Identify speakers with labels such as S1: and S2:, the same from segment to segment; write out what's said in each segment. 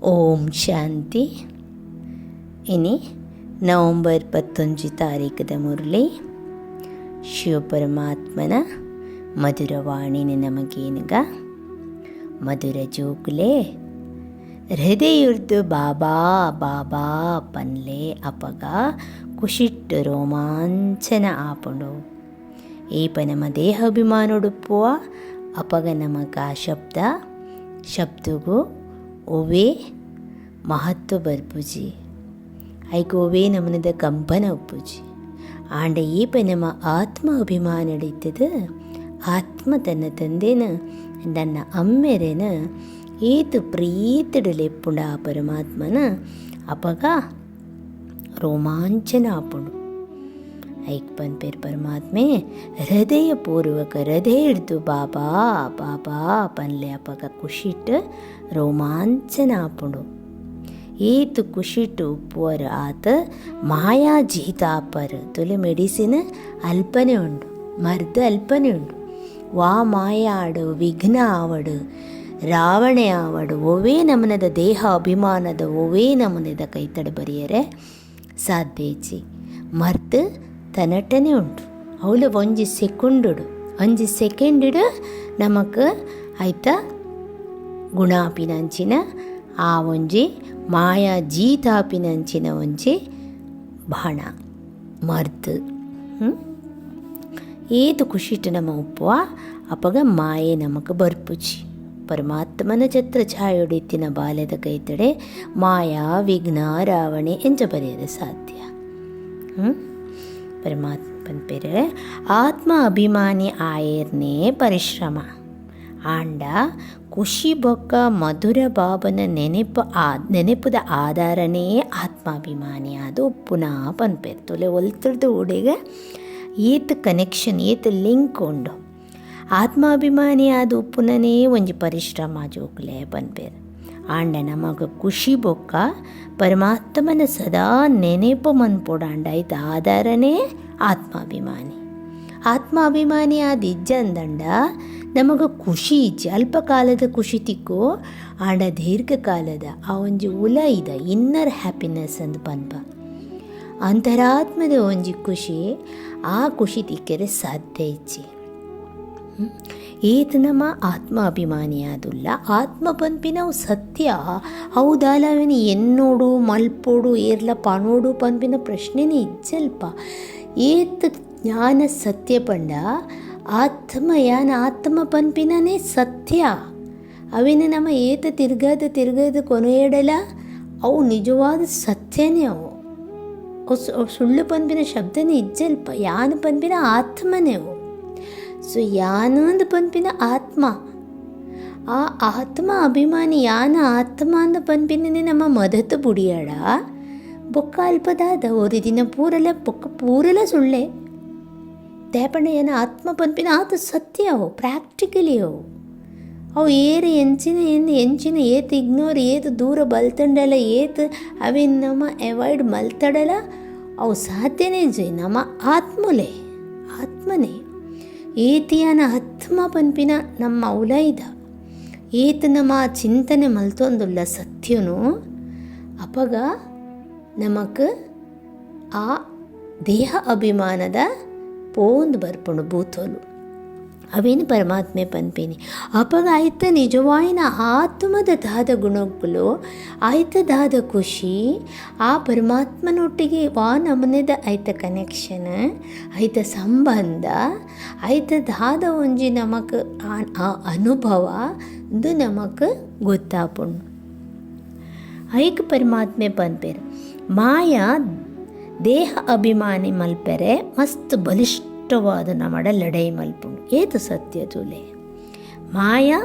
S1: ಓಂ ಶಾಂತಿ. ಇನಿ ನವಂಬರ್ 11 ತಾರೀಕದ ಮುರಳಿ ಶಿವಪರಮಾತ್ಮನ ಮಧುರವಾಣಿನ ನಮಗೇನಗ ಮಧುರ ಜೋಗುಲೆ ಹೃದಯುರ್ದು ಬಾಬಾ ಬಾಬಾ ಪನ್ಲೆ ಅಪಗ ಕುಶಿಟ್ಟು ರೋಮಾಂಚನ ಆಪುಂಡು. ಏಪ ನಮ್ಮ ದೇಹಾಭಿಮಾನೊಡುಪ್ಪುವ ಅಪಗ ನಮಗ ಶಬ್ದಗೂ ಒವೇ ಮಹತ್ವ ಬರ್ಪುಜಿ ಐಕ ಒವೇ ನಮನದ ಕಂಪನ ಉಪ್ಪುಜಿ ಆಂಡ ಏಪ ನಮ್ಮ ಆತ್ಮ ಅಭಿಮಾನ ಹಿಡಿತದ ಆತ್ಮ ತನ್ನ ತಂದೆನ ನನ್ನ ಅಮ್ಮೆರೆನ ಏತು ಪ್ರೀತಿಡಲೆಪ್ಪುಂಡ ಆ ಪರಮಾತ್ಮನ ಅಪಗ ರೋಮಾಂಚನ ಆಪುಂಡು. ಐಕ್ ಪನ್ಪೇರ್ ಪರಮಾತ್ಮೆ ಹೃದಯಪೂರ್ವಕ ಹೃದಯ ಹಿಡ್ದು ಬಾಬಾ ಬಾಬಾ ಪನ್ಲೆ ಅಪಗ ಖುಷಿಟ್ಟು ರೋಮಾಂಚನ ಆಪುಂಡು. ಏತು ಖುಷಿಟ್ಟು ಉಪ್ಪುವರ ಆತ ಮಾಯಾ ಜೀತಾಪರ್ ತುಲೆ ಮೆಡಿಸಿನ್ ಅಲ್ಪನೆ ಉಂಡು, ಮರ್ದ ಅಲ್ಪನೆ ಉಂಡು. ವಾ ಮಾಯ ಆಡು ವಿಘ್ನ ಆವಡು ರಾವಣೆ ಆವಡು ಒವೇ ನಮನದ ದೇಹ ಅಭಿಮಾನದ ಒವೇ ನಮನದ ಕೈತಡ ಬರೆಯರೆ ಸಾಧ್ಯೇಚಿ ಮರ್ದು ತನಟನೆ ಉಂಟು. ಅವಳು ಒಂಜಿ ಸೆಕೆಂಡ್ ನಮಕ್ ಆಯ್ತಾ ಗುಣಾಪಿನಂಚಿನ ಆ ಒಂಜಿ ಮಾಯಾ ಜೀತಾಪಿನಂಚಿನ ಒಂಜಿ ಬಾಣ ಮರ್ದು ಏತು ಖುಷಿಟ್ಟು ನಮ್ಮ ಉಪ್ಪುವ ಅಪಗ ಮಾಯೆ ನಮಕ್ ಬರ್ಪುಜಿ. ಪರಮಾತ್ಮನ ಛತ್ರ ಛಾಯೊಡಿತ್ತಿನ ಬಾಲ್ಯದ ಕೈತಡೆ ಮಾಯಾ ವಿಘ್ನ ರಾವಣೆ ಎಂಜ ಬರೆಯದ ಸಾಧ್ಯ. ಪರಮಾತ್ಮನ ಪೇರೆ ಆತ್ಮ ಅಭಿಮಾನಿ ಆಯರ್ನೇ ಪರಿಶ್ರಮ ಆಂಡ ಖುಷಿ ಬೊಕ್ಕ ಮಧುರ ಬಾಬನ ನೆನಪುದ ಆಧಾರನೇ ಆತ್ಮಾಭಿಮಾನಿ ಅದು ಪುನಃ ಪನ್ಪೇರು ತೊಲೆ ಒಲ್ತದ್ದು ಉಡೆಗೆ ಏತ್ ಕನೆಕ್ಷನ್ ಏತ್ ಲಿಂಕ್ ಉಂಡು. ಆತ್ಮಾಭಿಮಾನಿ ಅದು ಉಪ್ಪುನನೇ ಒಂಜಿ ಪರಿಶ್ರಮ ಜೋಕುಲೆ ಪನ್ಪೇರು ಆಂಡ ನಮಗ ಖುಷಿ ಬೊಕ್ಕ ಪರಮಾತ್ಮನ ಸದಾ ನೆನೆಪು ಮನ್ಪೊಡಾಂಡ ಐತ ಆಧಾರನೇ ಆತ್ಮಾಭಿಮಾನಿ ಆದ ಇಜ್ಜಂದಂಡ ನಮಗೆ ಖುಷಿ ಇಜ್ಜಿ ಅಲ್ಪಕಾಲದ ಖುಷಿ ತಿಕ್ಕು ಆಂಡ ದೀರ್ಘಕಾಲದ ಆ ಒಂಜಿ ಉಲ ಇದ ಇನ್ನರ್ ಹ್ಯಾಪಿನೆಸ್ ಅಂದು ಪನ್ಪ ಅಂತರಾತ್ಮದ ಒಂಜಿ ಖುಷಿ ಆ ಖುಷಿ ತಿಕ್ಕರೆ ಸಾಧ್ಯ ಇಜ್ಜಿ. ಏತ್ ನಮ್ಮ ಆತ್ಮ ಅಭಿಮಾನಿ ಆದುಲ್ಲ ಆತ್ಮ ಪನ್ಪಿನವು ಸತ್ಯ ಹೌದಾಲವಿನ ಎನ್ನೋಡು ಮಲ್ಪೋಡು ಏರ್ಲ ಪನೋಡು ಪನ್ಪಿನ ಪ್ರಶ್ನೆನೇ ಇಜ್ಜಲ್ಪ. ಏತ್ ಜ್ಞಾನ ಸತ್ಯ ಪಂಡ ಆತ್ಮ ಪನ್ಪಿನೇ ಸತ್ಯ ಅವಿನ ನಮ್ಮ ಏತ ತಿರ್ಗದ ಕೊನೆಯಡಲ ಅವು ನಿಜವಾದ ಸತ್ಯನೇ ಅವು ಸುಳ್ಳು ಪನ್ಪಿನ ಶಬ್ದನೇ ಇಜ್ಜಲ್ಪ. ಯಾನ ಪನ್ಪಿನ ಆತ್ಮನೇ ಅವು. ಸೊ ಯಾನಂದು ಪನ್ಪಿನ ಆತ್ಮ ಆ ಆತ್ಮ ಅಭಿಮಾನಿ ಯಾನ ಆತ್ಮ ಅಂದ ಪನ್ಪಿನೇ ನಮ್ಮ ಮದತು ಬುಡಿಯಾಡ ಬೊಕ್ಕ ಅಲ್ಪದಾದ ಒಂದು ದಿನ ಪೂರಲ ಸುಳ್ಳೆ ತೇಪಣ್ಣ ಏನ ಆತ್ಮ ಪನ್ಪಿನ ಆತ ಸತ್ಯ ಅವು ಪ್ರಾಕ್ಟಿಕಲಿ ಅವು ಏರು ಎಂಚಿನ ಏತು ಇಗ್ನೋರ್ ಏತು ದೂರ ಬಲ್ತಂಡಲ್ಲ ಏತು ಅವಿನ ನಮ್ಮ ಅವಾಯ್ಡ್ ಮಲ್ತಡಲ್ಲ ಅವು ಸಾಧ್ಯನೇ ಜೈ ನಮ್ಮ ಆತ್ಮನೇ ಏತಿಯನ ಆತ್ಮ ಪನ್ಪಿನ ನಮ್ಮ ಉಲೈದ ಏತು ನಮ್ಮ ಚಿಂತನೆ ಮಲ್ತೊಂದುಲ್ಲ ಸತ್ಯನು ಅಪಗ ನಮಕ್ ಆ ದೇಹ ಅಭಿಮಾನದ ಪೋಂದು ಬರ್ಪುಂಡು ಭೂತೋಲು ಅವೇನು ಪರಮಾತ್ಮೆ ಪನ್ಪೇನಿ ಅಪಗ ಆಯ್ತ ನಿಜವಾಯಿನ ಆತ್ಮದ ದಾದ ಗುಣಗಳು ಆಯ್ತ ದಾದ ಖುಷಿ ಆ ಪರಮಾತ್ಮನೊಟ್ಟಿಗೆ ವಾ ನಮನೆದ ಆಯ್ತ ಕನೆಕ್ಷನ್ ಆಯ್ತ ಸಂಬಂಧ ಆಯ್ತ ದಾದ ಒಂಜಿ ನಮಕ್ ಆ ಅನುಭವ ಇದು ನಮಕ್ ಗೊತ್ತಾಪುಂಡು. ಐಕ್ ಪರಮಾತ್ಮೆ ಪನ್ಪೇರು ಮಾಯಾ ದೇಹ ಅಭಿಮಾನಿ ಮಲ್ಪೆರೆ ಮಸ್ತ್ ಬಲಿಷ್ಠವಾದ ನಮಡ ಲಡೈ ಮಲ್ಪುಂಡು ಏತು ಸತ್ಯ ತುಲೆ. ಮಾಯಾ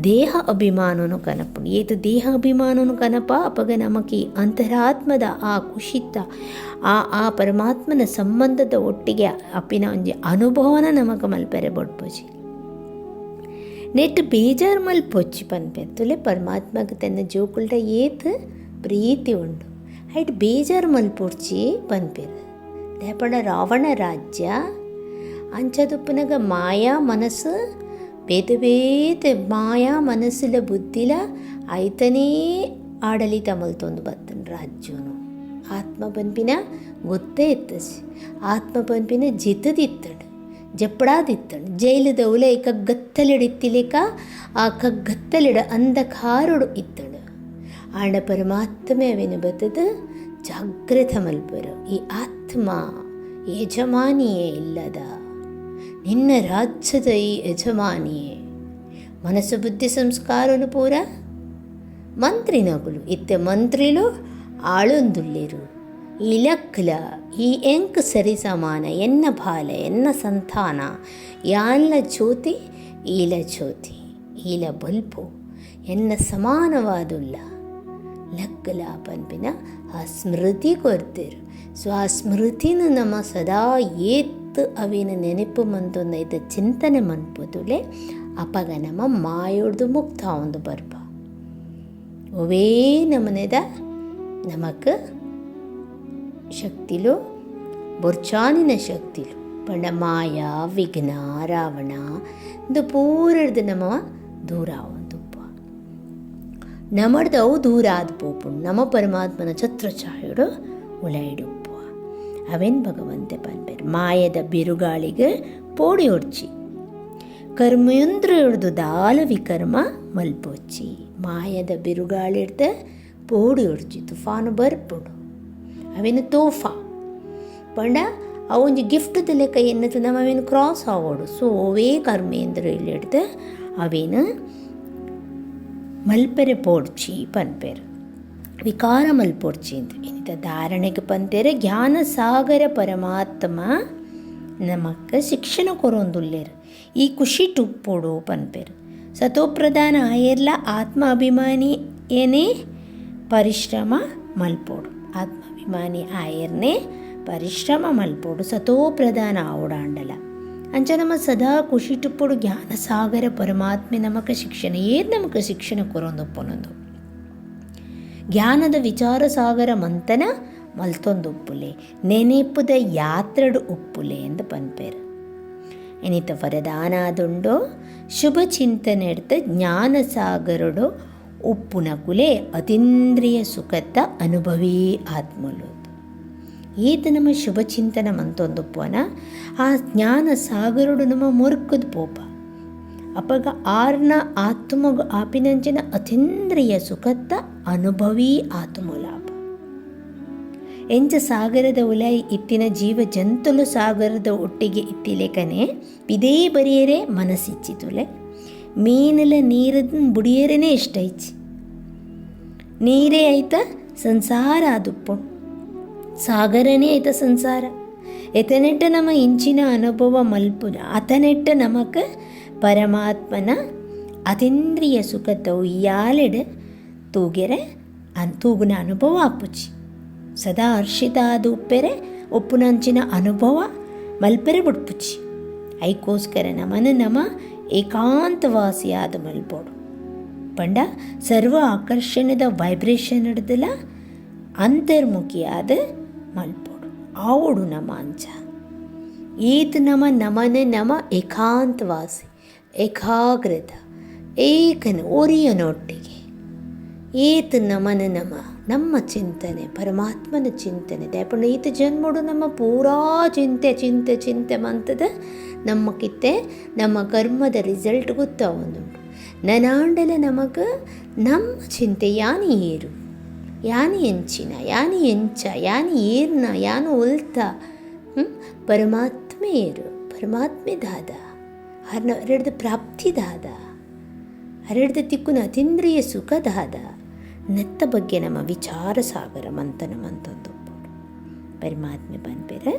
S1: ದೇಹ ಅಭಿಮಾನನು ಕನಪುಂಡು ಏತು ದೇಹ ಅಭಿಮಾನನು ಕನಪ ಅಪಗ ನಮಕಿ ಅಂತರಾತ್ಮದ ಆ ಖುಷಿತ ಆ ಪರಮಾತ್ಮನ ಸಂಬಂಧದ ಒಟ್ಟಿಗೆ ಅಪ್ಪಿನ ಒಂಜಿ ಅನುಭವನ ನಮಗ ಮಲ್ಪೆರೆ ಬೊಡ್ಪುಜಿ. ನೆಟ್ ಬೇಜಾರು ಮಲ್ಪೊಚ್ಚಿ ಪನ್ಪೆರ್ ತುಲೆ ಪರಮಾತ್ಮಗ ತನ್ನ ಜೋಕುಲ್ಡ ಏತು ಪ್ರೀತಿ ಉಂಡು ಐಟ್ ಬೇಜಾರು ಮಲ್ಪೊಡ್ಚಿ ಪನ್ಪೇರು ದೇಪಡ ರಾವಣ ರಾಜ್ಯ ಅಂಚದುಪ್ಪನಗ ಮಾಯಾ ಮನಸ್ಸು ಬೇತೆ ಮಾಯಾ ಮನಸ್ಸಿಲ ಬುದ್ಧಿಲ ಐತನೇ ಆಡಳಿತ ಮಲ್ತೊಂದು ಬತ್ತನು ರಾಜ್ಯನು. ಆತ್ಮ ಪನ್ಪಿನ ಗೊತ್ತೇ ಇತ್ತಸಿ, ಆತ್ಮ ಪನ್ಪಿನ ಜಿತದಿತ್ತಡು, ಜಪ್ಪಡಾದಿತ್ತಡು. ಜೈಲದ ಉಲೆ ಕಗ್ಗತ್ತಲಿಡಿತ್ತಿಲಿಕ ಆ ಕಗ್ಗತ್ತಲಿಡ ಅಂಧಕಾರುಡು ಇತ್ತಡು. ಆಂಡ ಪರಮಾತ್ಮೆ ಅವೇನು ಬತ್ತದು ಜಾಗ್ರತ ಮಲ್ಪರು. ಈ ಆತ್ಮ ಯಜಮಾನಿಯೇ ಇಲ್ಲದ ನಿನ್ನ ರಾಜ್ಯದ ಈ ಯಜಮಾನಿಯೇ. ಮನಸ್ಸು ಬುದ್ಧಿ ಸಂಸ್ಕಾರನು ಪೂರ ಮಂತ್ರಿನಗುಲು ಇತ್ತೆ ಮಂತ್ರಿಲು ಆಳೊಂದುಲ್ಲಿರು. ಇಲಕ್ಲ ಈ ಎಂಕ್ ಸರಿ ಸಮಾನ ಎನ್ನ ಬಾಲ ಎನ್ನ ಸಂತಾನ ಯಾನ್ಲ ಜ್ಯೋತಿ ಈಲ ಜ್ಯೋತಿ ಈಲ ಬಲ್ಪು ಎನ್ನ ಸಮಾನವಾದುಲ್ಲ ಲಕ್ಕಲ ಪನ್ಪಿನ ಆ ಸ್ಮೃತಿ ಕೊರ್ತಿರು. ಸೊ ಆ ಸ್ಮೃತಿನ ನಮ್ಮ ಸದಾ ಏತ್ತು ಅವಿನ ನೆನಪು ಮಂತೊಂದು ಐತ ಚಿಂತನೆ ಮನ್ಪುದುಲೆ ಅಪಗ ನಮ್ಮ ಮಾಯೋಡ್ದು ಮುಕ್ತ ಒಂದು ಬರ್ಪ ಒವೇ ನಮನೆದ ನಮಕ್ ಶಕ್ತಿಲು ಬೊರ್ಚಾನಿನ ಶಕ್ತಿಲು ಪಂಡ ಮಾಯ ವಿಘ್ನ ರಾವಣ ಇದು ಪೂರಡ್ದು ನಮ್ಮ ದೂರ ಆವಂದುಪ್ಪ ನಮ್ಮಡ್ದು ಅವು ದೂರ ಆದ ಪೋಪುಂಡು ನಮ್ಮ ಪರಮಾತ್ಮನ ಛತ್ರಛಾಯುಡು ಉಲೈಡುಪ್ಪ ಅವೇನು ಭಗವಂತೆ ಪನ್ಪೇರು. ಮಾಯದ ಬಿರುಗಾಳಿಗೆ ಪೋಡಿ ಹೊಡ್ಚಿ ಕರ್ಮಯಂತ್ರ ಹಿಡ್ದು ದಾಲ ವಿಕರ್ಮ ಮಲ್ಪೊಚ್ಚಿ. ಮಾಯದ ಬಿರುಗಾಳಿಡ್ದೆ ಪೋಡಿ ಹೊಡ್ಚಿ ತುಫಾನು ಬರ್ಪುಡು ಅವೇನು ತೋಫಾ ಪಂಡ ಅವೊಂದು ಗಿಫ್ಟ್ ಲೆಕ್ಕ ಎನ್ನದು ನಮ್ಮ ಅವೇನು ಕ್ರಾಸ್ ಆಗೋಡು. ಸೊ ಅವೇ ಕರ್ಮೇಂದ್ರ ಹಿಡಿದು ಅವೇನು ಮಲ್ಪೆರೆ ಪೋಡ್ಚಿ ಪನ್ಪೇರು ವಿಕಾರ ಮಲ್ಪೊಡ್ಚಿ ಅಂತ ಏನಿತ ಧಾರಣೆಗೆ ಪಂತೇರೆ ಜ್ಞಾನ ಸಾಗರ ಪರಮಾತ್ಮ ನಮಕ್ಕೆ ಶಿಕ್ಷಣ ಕೊರೊಂದುಲ್ಲೇರು. ಈ ಖುಷಿ ಟುಪ್ಪೋಡು ಪನ್ಪೇರು ಸತೋಪ್ರಧಾನ ಆಯರ್ಲ ಆತ್ಮ ಅಭಿಮಾನಿ ಏನೇ ಪರಿಶ್ರಮ ಮಲ್ಪೋಡು. ಆತ್ಮಾಭಿಮಾನಿ ಆಯರ್ನೇ ಪರಿಶ್ರಮ ಮಲ್ಪೋಡು ಸತೋಪ್ರಧಾನ ಆವಡಾಂಡಲ ಅಂಚ ನಮ್ಮ ಸದಾ ಖುಷಿ ಟುಪ್ಪೋಡು ಜ್ಞಾನ ಸಾಗರ ಪರಮಾತ್ಮೆ ನಮಕ್ಕೆ ಶಿಕ್ಷಣ ಏರು ನಮಕ್ಕೆ ಶಿಕ್ಷಣ ಕೊರೊಂದೊಪ್ಪನೊಂದು ಜ್ಞಾನದ ವಿಚಾರ ಸಾಗರ ಮಂಥನ ಮಲ್ತೊಂದು ಉಪ್ಪುಲೆ ನೆನೆಪುದ ಯಾತ್ರೆಡು ಉಪ್ಪುಲೆ ಎಂದು ಪನ್ಪೇರು. ಎನಿತ ವರದಾನ ಆದುಂಡೋ ಶುಭ ಚಿಂತನೆ ಎಡ್ತ ಜ್ಞಾನ ಸಾಗರಡು ಉಪ್ಪುನ ಕುಲೆ ಅತೀಂದ್ರಿಯ ಸುಖದ ಅನುಭವೀ ಆತ್ಮಲು ಈತ ನಮ್ಮ ಶುಭ ಚಿಂತನ ಮಂತೊಂದುಪ್ಪನ ಆ ಜ್ಞಾನ ಸಾಗರಡು ನಮ್ಮ ಮುರುಕದ ಪೋಪ ಅಪಗ ಆರ್ನ ಆತ್ಮಗ ಆಪಿನಂಚಿನ ಅತೀಂದ್ರಿಯ ಸುಖದ ಅನುಭವೀ ಆತ್ಮಲಾಭ ಎಂಚ ಸಾಗರದ ಉಲೈ ಇತ್ತಿನ ಜೀವ ಜಂತುಲು ಸಾಗರದ ಒಟ್ಟಿಗೆ ಇತ್ತಿಲೆಕನೆ ಇದೇ ಬರಿಯರೆ ಮನಸ್ಸಿಚ್ಚಿತುಲೆ ಮೀನಲ ನೀರದ ಬುಡಿಯರೇನೆ ಇಷ್ಟ ಐಚಿ ನೀರೇ ಆಯ್ತ ಸಂಸಾರ ಆದುಪ್ಪು ಸಾಗರನೇ ಆಯ್ತ ಸಂಸಾರ ಎತನೆಟ್ಟ ನಮ್ಮ ಇಂಚಿನ ಅನುಭವ ಮಲ್ಪುನ ಅತನೆಟ್ಟ ನಮಕ್ ಪರಮಾತ್ಮನ ಅತೀಂದ್ರಿಯ ಸುಖದವು ಯಾಲೆಡೆ ತೂಗೆರೆ ತೂಗುನ ಅನುಭವ ಆಪುಚಿ ಸದಾ ಹರ್ಷಿತ ಆದ ಉಪ್ಪೆರೆ ಒಪ್ಪುನಂಚಿನ ಅನುಭವ ಮಲ್ಪೆರೆ ಬಿಡ್ಪುಚ್ಚಿ ಐಕೋಸ್ಕರ ನಮನ ನಮ ಏಕಾಂತವಾಸಿಯಾದ ಮಲ್ಪೋಡು ಪಂಡ ಸರ್ವ ಆಕರ್ಷಣೆದ ವೈಬ್ರೇಷನ್ ಹಿಡ್ದಲ್ಲ ಅಂತರ್ಮುಖಿಯಾದ ಮಲ್ಪೋಡು ಆವಡು ನಮ ಅಂಚ ಈತ ನಮನೆ ನಮ ಏಕಾಂತವಾಸಿ ಏಕಾಗ್ರತ ಏಕನ ಒರಿಯನೊಟ್ಟಿಗೆ ಈತ ನಮನ ನಮ್ಮ ಚಿಂತನೆ ಪರಮಾತ್ಮನ ಚಿಂತನೆ ದಯಪಂಡ ಈತ ಜನ್ಮಡು ನಮ್ಮ ಪೂರಾ ಚಿಂತೆ ಮಂತದ ನಮ್ಮ ಕಿತ್ತೆ ನಮ್ಮ ಕರ್ಮದ ರಿಸಲ್ಟ್ ಗೊತ್ತಾವೊಂದುಂಟು ನನಾಂಡಲ ನಮಗೆ ನಮ್ಮ ಚಿಂತೆ ಯಾನಿ ಏರು ಯಾನಿ ಎಂಚಿನ ಯಾನಿ ಎಂಚ ಯಾನಿ ಏರ್ನ ಯಾನು ಒಲ್ತ ಪರಮಾತ್ಮೆ ಏರು ಪರಮಾತ್ಮೆ ದಾದ ಹರಡ್ದ ಪ್ರಾಪ್ತಿ ದಾದ ಹರಡ್ದ ತಿಕ್ಕುನ ಅತೀಂದ್ರಿಯ ಸುಖ ದಾದ ನೆತ್ತ ಬಗ್ಗೆ ನಮ್ಮ ವಿಚಾರ ಸಾಗರ ಮಂತನ ಮಂತೊಂದು ಪರಮಾತ್ಮೆ ಪನ್ಪೇರೆ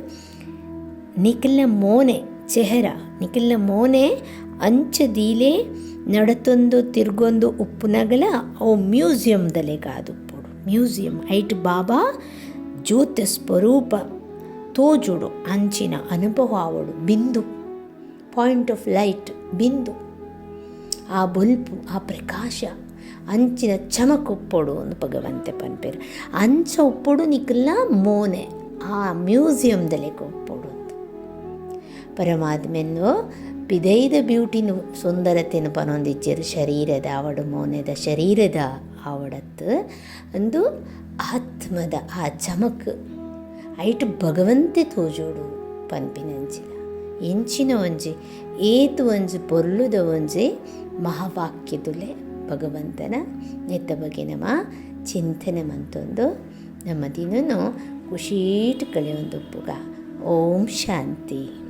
S1: ನಿಖಿಲ್ನ ಮೋನೆ ಚೆಹರ ನಿಖಿಲ್ನ ಮೋನೆ ಅಂಚದೀಲೆ ನಡತೊಂದು ತಿರ್ಗೊಂದು ಉಪ್ಪುನಗಲ ಅವು ಮ್ಯೂಸಿಯಮ್ದಲೆಗಾದುಪ್ಪುಡು ಮ್ಯೂಸಿಯಂ ಐಟ್ ಬಾಬಾ ಜ್ಯೋತಿ ಸ್ವರೂಪ ತೋಜುಡು ಅಂಚಿನ ಅನುಭವ ಆವಡು ಬಿಂದು ಪಾಯಿಂಟ್ ಆಫ್ ಲೈಟ್ ಬಿಂದು ಆ ಬಲ್ಪು ಆ ಪ್ರಕಾಶ ಅಂಚಿನ ಚಮಕೊಪ್ಪೊಡು ಒಂದು ಭಗವಂತೆ ಪನ್ಪೇರು ಅಂಚ ಉಪ್ಪೊಡು ನಿಕ್ಕಲ್ಲ ಮೋನೆ ಆ ಮ್ಯೂಸಿಯಮ್ದಲೆಗೆ ಒಪ್ಪೊಡು ಪರಮಾತ್ಮೆನ್ನು ಪಿದೈದ ಬ್ಯೂಟಿನು ಸುಂದರತೆಯನ್ನು ಪನೊಂದಿಚ್ಚರು ಶರೀರದ ಅವಡು ಮೋನೆದ ಶರೀರದ ಆವಡತ್ತು ಅಂದು ಆತ್ಮದ ಆ ಚಮಕ್ ಐಟ್ ಭಗವಂತೆ ತೋಜೋಡು ಪನ್ಪಿನಂಚಿನ ಎಂಚಿನ ಒಂಜಿ ಏತು ಒಂಜಿ ಪೊರ್ಲುದ ಒಂಜಿ ಮಹಾವಾಕ್ಯದುಲೆ ಭಗವಂತನ ನೆತ್ತ ಬಗ್ಗೆ ನಮ್ಮ ಚಿಂತನೆ ಮಂತೊಂದು ನಮ್ಮ ದಿನನು ಖುಷೀಟ್ ಕಳೆಯೊಂದುಪ್ಪುಗ. ಓಂ ಶಾಂತಿ.